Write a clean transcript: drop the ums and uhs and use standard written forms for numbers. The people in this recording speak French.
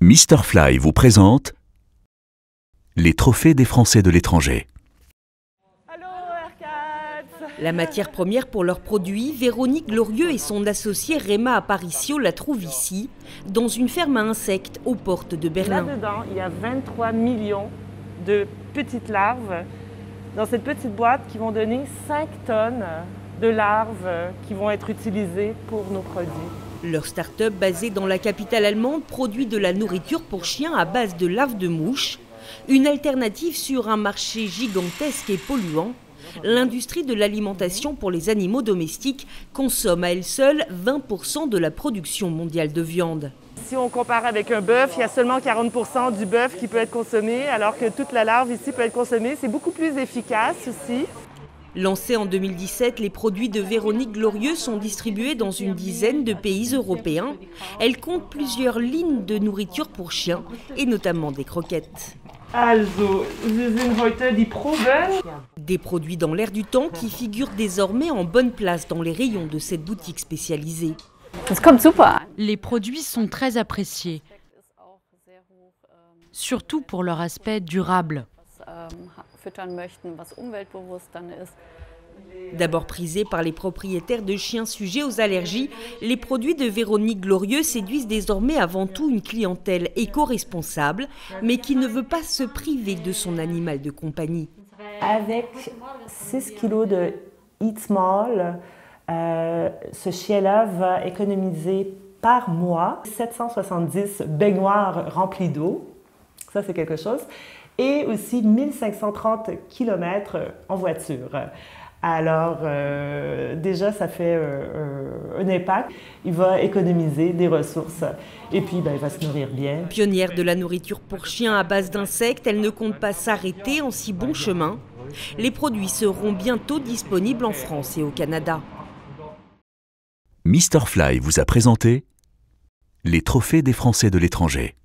Mr Fly vous présente les trophées des Français de l'étranger. La matière première pour leurs produits, Véronique Glorieux et son associé Réma Aparicio la trouvent ici, dans une ferme à insectes aux portes de Berlin. Là-dedans, il y a 23 millions de petites larves dans cette petite boîte qui vont donner 5 tonnes de larves qui vont être utilisées pour nos produits. Leur start-up, basée dans la capitale allemande, produit de la nourriture pour chiens à base de larves de mouches. Une alternative sur un marché gigantesque et polluant. L'industrie de l'alimentation pour les animaux domestiques consomme à elle seule 20% de la production mondiale de viande. Si on compare avec un bœuf, il y a seulement 40% du bœuf qui peut être consommé, alors que toute la larve ici peut être consommée. C'est beaucoup plus efficace aussi. Lancés en 2017, les produits de Véronique Glorieux sont distribués dans une dizaine de pays européens. Elle compte plusieurs lignes de nourriture pour chiens, et notamment des croquettes. Also, wir sind heute die Proben. Des produits dans l'air du temps qui figurent désormais en bonne place dans les rayons de cette boutique spécialisée. Les produits sont très appréciés, surtout pour leur aspect durable. D'abord prisés par les propriétaires de chiens sujets aux allergies, les produits de Véronique Glorieux séduisent désormais avant tout une clientèle éco-responsable, mais qui ne veut pas se priver de son animal de compagnie. Avec 6 kilos de Eat Small, ce chien-là va économiser par mois 770 baignoires remplies d'eau. Ça, c'est quelque chose. Et aussi 1530 km en voiture. Alors, déjà, ça fait un impact. Il va économiser des ressources et puis il va se nourrir bien. Pionnière de la nourriture pour chiens à base d'insectes, elle ne compte pas s'arrêter en si bon chemin. Les produits seront bientôt disponibles en France et au Canada. Mr Fly vous a présenté les trophées des Français de l'étranger.